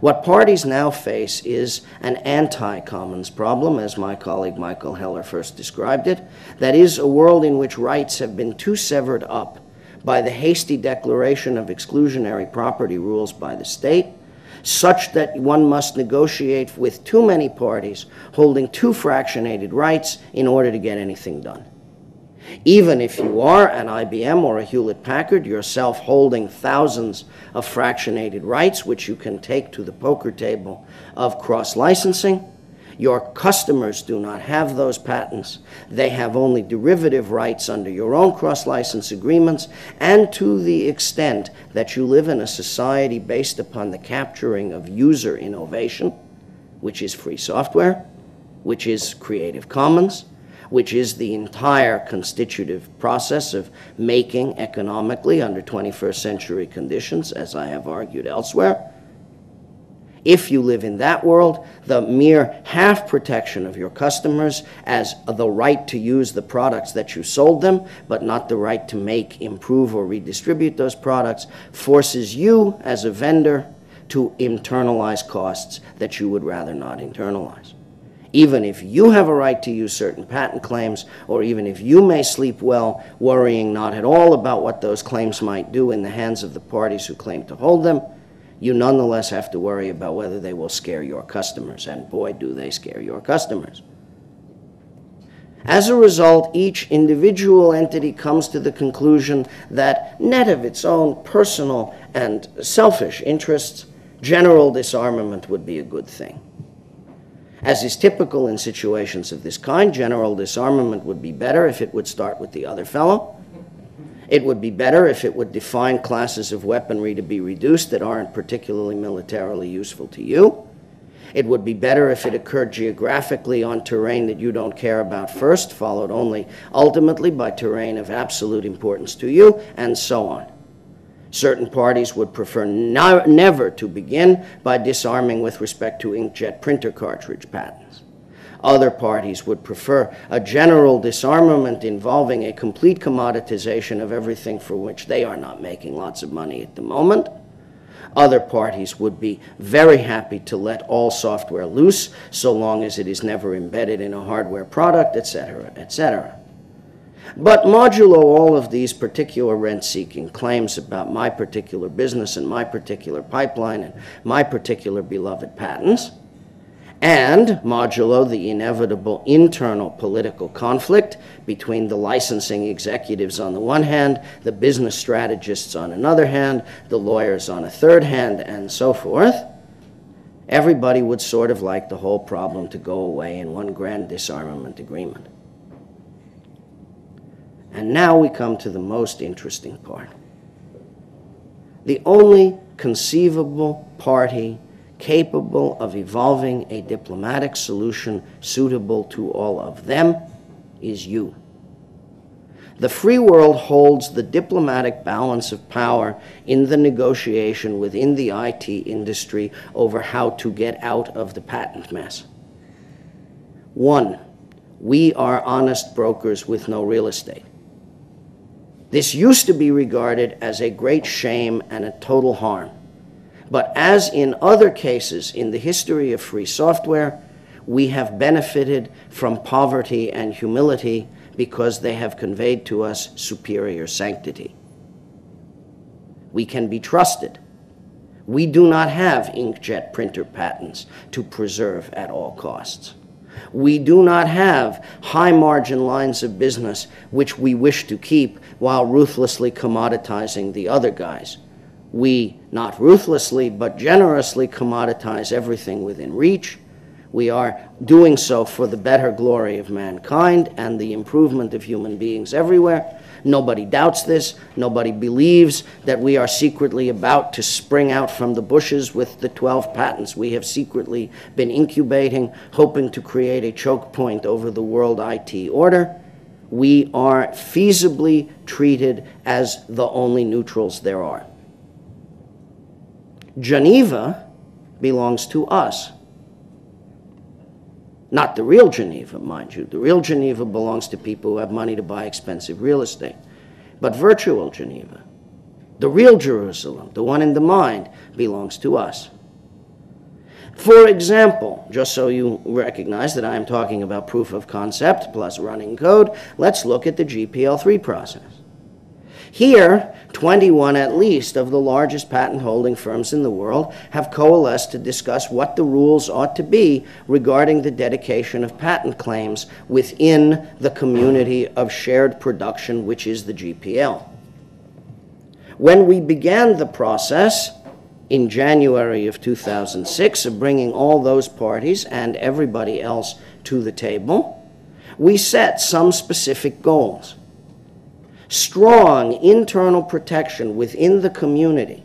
What parties now face is an anti-commons problem, as my colleague Michael Heller first described it. That is, a world in which rights have been too severed up by the hasty declaration of exclusionary property rules by the state, such that one must negotiate with too many parties holding too fractionated rights in order to get anything done. Even if you are an IBM or a Hewlett-Packard, yourself holding thousands of fractionated rights, which you can take to the poker table of cross-licensing, your customers do not have those patents. They have only derivative rights under your own cross-license agreements, and to the extent that you live in a society based upon the capturing of user innovation, which is free software, which is Creative Commons, which is the entire constitutive process of making economically under 21st century conditions, as I have argued elsewhere. If you live in that world, the mere half protection of your customers as the right to use the products that you sold them, but not the right to make, improve, or redistribute those products, forces you as a vendor to internalize costs that you would rather not internalize. Even if you have a right to use certain patent claims, or even if you may sleep well, worrying not at all about what those claims might do in the hands of the parties who claim to hold them, you nonetheless have to worry about whether they will scare your customers, and boy, do they scare your customers. As a result, each individual entity comes to the conclusion that, net of its own personal and selfish interests, general disarmament would be a good thing. As is typical in situations of this kind, general disarmament would be better if it would start with the other fellow. It would be better if it would define classes of weaponry to be reduced that aren't particularly militarily useful to you. It would be better if it occurred geographically on terrain that you don't care about first, followed only ultimately by terrain of absolute importance to you, and so on. Certain parties would prefer never to begin by disarming with respect to inkjet printer cartridge patents. Other parties would prefer a general disarmament involving a complete commoditization of everything for which they are not making lots of money at the moment. Other parties would be very happy to let all software loose so long as it is never embedded in a hardware product, etc., etc. But modulo all of these particular rent-seeking claims about my particular business and my particular pipeline and my particular beloved patents, and modulo the inevitable internal political conflict between the licensing executives on the one hand, the business strategists on another hand, the lawyers on a third hand, and so forth, everybody would sort of like the whole problem to go away in one grand disarmament agreement. And now we come to the most interesting part. The only conceivable party capable of evolving a diplomatic solution suitable to all of them is you. The free world holds the diplomatic balance of power in the negotiation within the IT industry over how to get out of the patent mess. 1, we are honest brokers with no real estate. This used to be regarded as a great shame and a total harm. But as in other cases in the history of free software, we have benefited from poverty and humility because they have conveyed to us superior sanctity. We can be trusted. We do not have inkjet printer patents to preserve at all costs. We do not have high-margin lines of business which we wish to keep while ruthlessly commoditizing the other guys. We, not ruthlessly, but generously commoditize everything within reach. We are doing so for the better glory of mankind and the improvement of human beings everywhere. Nobody doubts this. Nobody believes that we are secretly about to spring out from the bushes with the 12 patents we have secretly been incubating, hoping to create a choke point over the world IT order. We are feasibly treated as the only neutrals there are. Geneva belongs to us. Not the real Geneva, mind you. The real Geneva belongs to people who have money to buy expensive real estate. But virtual Geneva, the real Jerusalem, the one in the mind, belongs to us. For example, just so you recognize that I'm talking about proof of concept plus running code, let's look at the GPL3 process. Here, 21 at least of the largest patent holding firms in the world have coalesced to discuss what the rules ought to be regarding the dedication of patent claims within the community of shared production, which is the GPL. When we began the process in January of 2006 of bringing all those parties and everybody else to the table, we set some specific goals. Strong internal protection within the community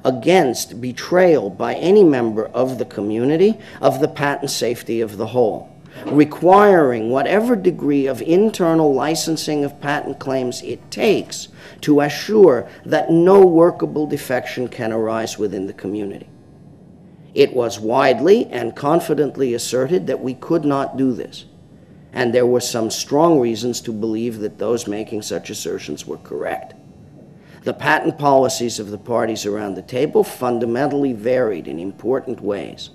against betrayal by any member of the community of the patent safety of the whole, requiring whatever degree of internal licensing of patent claims it takes to assure that no workable defection can arise within the community. It was widely and confidently asserted that we could not do this, and there were some strong reasons to believe that those making such assertions were correct. The patent policies of the parties around the table fundamentally varied in important ways.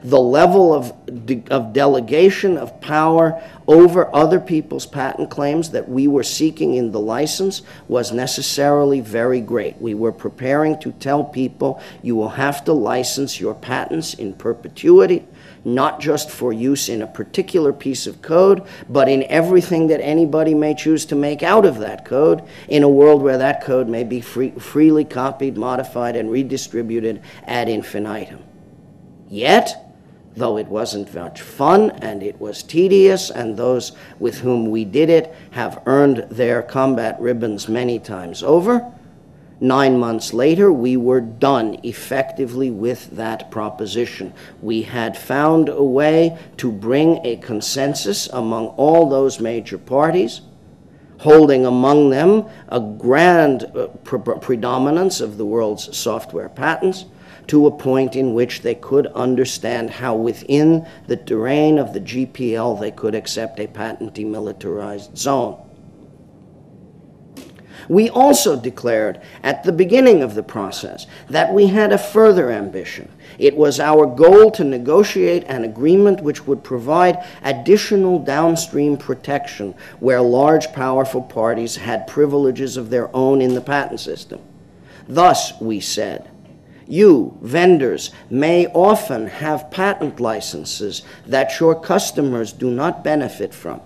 The level of delegation of power over other people's patent claims that we were seeking in the license was necessarily very great. We were preparing to tell people, you will have to license your patents in perpetuity, not just for use in a particular piece of code, but in everything that anybody may choose to make out of that code in a world where that code may be freely copied, modified, and redistributed ad infinitum. Yet, though it wasn't much fun and it was tedious, and those with whom we did it have earned their combat ribbons many times over, 9 months later, we were done effectively with that proposition. We had found a way to bring a consensus among all those major parties, holding among them a grand predominance of the world's software patents, to a point in which they could understand how within the terrain of the GPL they could accept a patent demilitarized zone. We also declared at the beginning of the process that we had a further ambition. It was our goal to negotiate an agreement which would provide additional downstream protection where large, powerful parties had privileges of their own in the patent system. Thus, we said, you, vendors, may often have patent licenses that your customers do not benefit from.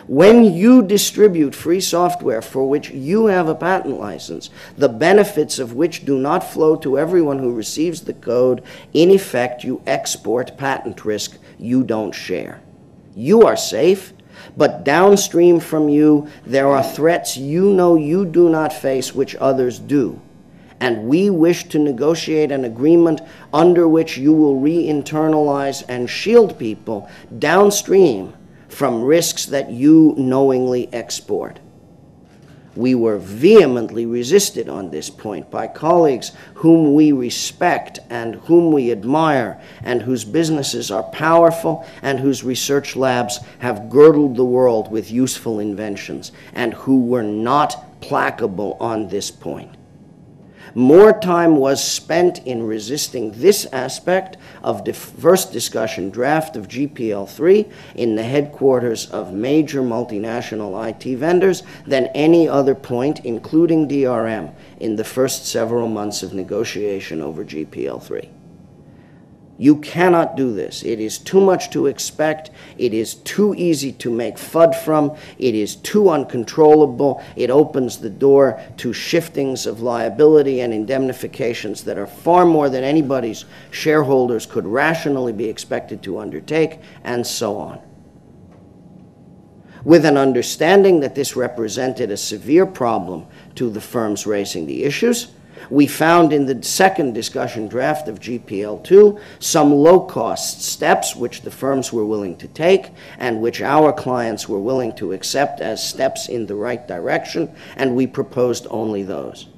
When you distribute free software for which you have a patent license, the benefits of which do not flow to everyone who receives the code, in effect, you export patent risk you don't share. You are safe, but downstream from you, there are threats you know you do not face which others do. And we wish to negotiate an agreement under which you will re-internalize and shield people downstream from risks that you knowingly export. We were vehemently resisted on this point by colleagues whom we respect and whom we admire, and whose businesses are powerful and whose research labs have girdled the world with useful inventions, and who were not placable on this point. More time was spent in resisting this aspect of the first discussion draft of GPL3 in the headquarters of major multinational IT vendors than any other point, including DRM, in the first several months of negotiation over GPL3. You cannot do this. It is too much to expect. It is too easy to make FUD from. It is too uncontrollable. It opens the door to shiftings of liability and indemnifications that are far more than anybody's shareholders could rationally be expected to undertake, and so on. With an understanding that this represented a severe problem to the firms raising the issues, we found in the second discussion draft of GPL2 some low-cost steps which the firms were willing to take and which our clients were willing to accept as steps in the right direction, and we proposed only those.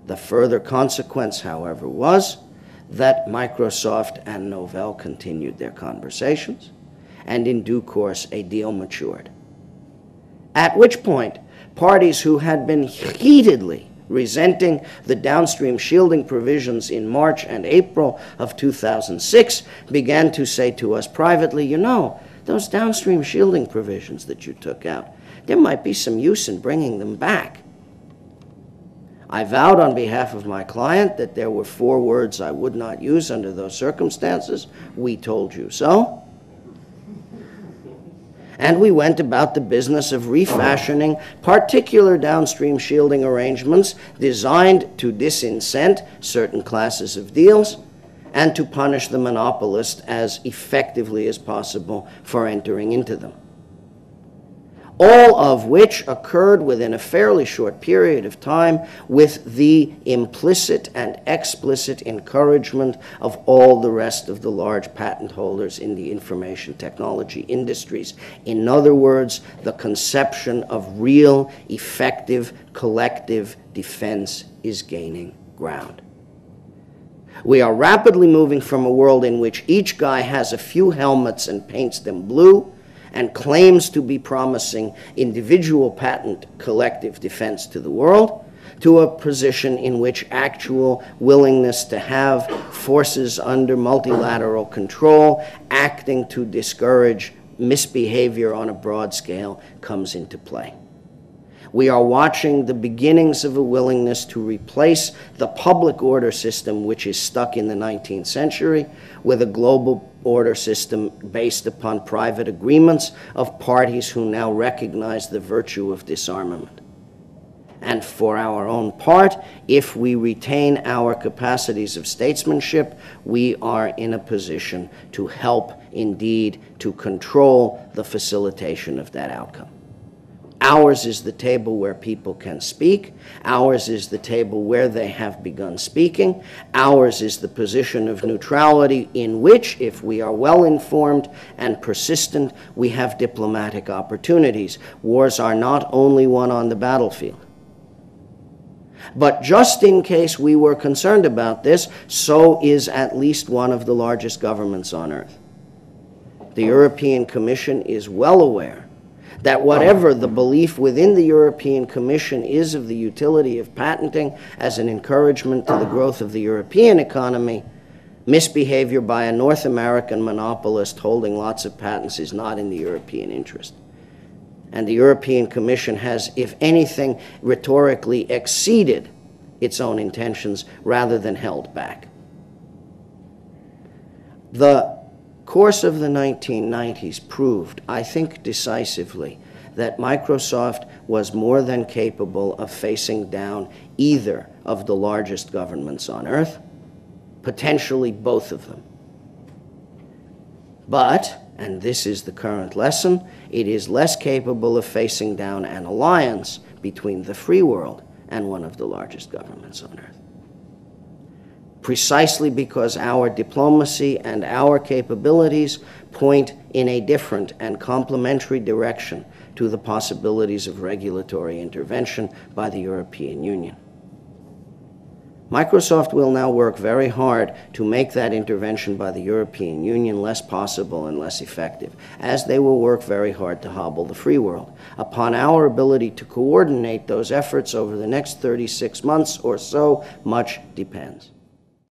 The further consequence, however, was that Microsoft and Novell continued their conversations, and in due course a deal matured. At which point, parties who had been heatedly resenting the downstream shielding provisions in March and April of 2006, began to say to us privately, you know, those downstream shielding provisions that you took out, there might be some use in bringing them back. I vowed on behalf of my client that there were 4 words I would not use under those circumstances. We told you so. And we went about the business of refashioning particular downstream shielding arrangements designed to disincent certain classes of deals and to punish the monopolist as effectively as possible for entering into them. All of which occurred within a fairly short period of time with the implicit and explicit encouragement of all the rest of the large patent holders in the information technology industries. In other words, the conception of real, effective, collective defense is gaining ground. We are rapidly moving from a world in which each guy has a few helmets and paints them blue and claims to be promising individual patent collective defense to the world, to a position in which actual willingness to have forces under multilateral control acting to discourage misbehavior on a broad scale comes into play. We are watching the beginnings of a willingness to replace the public order system, which is stuck in the 19th century, with a global order system based upon private agreements of parties who now recognize the virtue of disarmament. And for our own part, if we retain our capacities of statesmanship, we are in a position to help, indeed, to control the facilitation of that outcome. Ours is the table where people can speak. Ours is the table where they have begun speaking. Ours is the position of neutrality in which, if we are well informed and persistent, we have diplomatic opportunities. Wars are not only won on the battlefield. But just in case we were concerned about this, so is at least one of the largest governments on earth. The European Commission is well aware that whatever the belief within the European Commission is of the utility of patenting as an encouragement to the growth of the European economy, misbehavior by a North American monopolist holding lots of patents is not in the European interest. And the European Commission has, if anything, rhetorically exceeded its own intentions rather than held back. The course of the 1990s proved, I think decisively, that Microsoft was more than capable of facing down either of the largest governments on earth, potentially both of them. But, and this is the current lesson, it is less capable of facing down an alliance between the free world and one of the largest governments on earth. Precisely because our diplomacy and our capabilities point in a different and complementary direction to the possibilities of regulatory intervention by the European Union. Microsoft will now work very hard to make that intervention by the European Union less possible and less effective, as they will work very hard to hobble the free world. Upon our ability to coordinate those efforts over the next 36 months or so, much depends.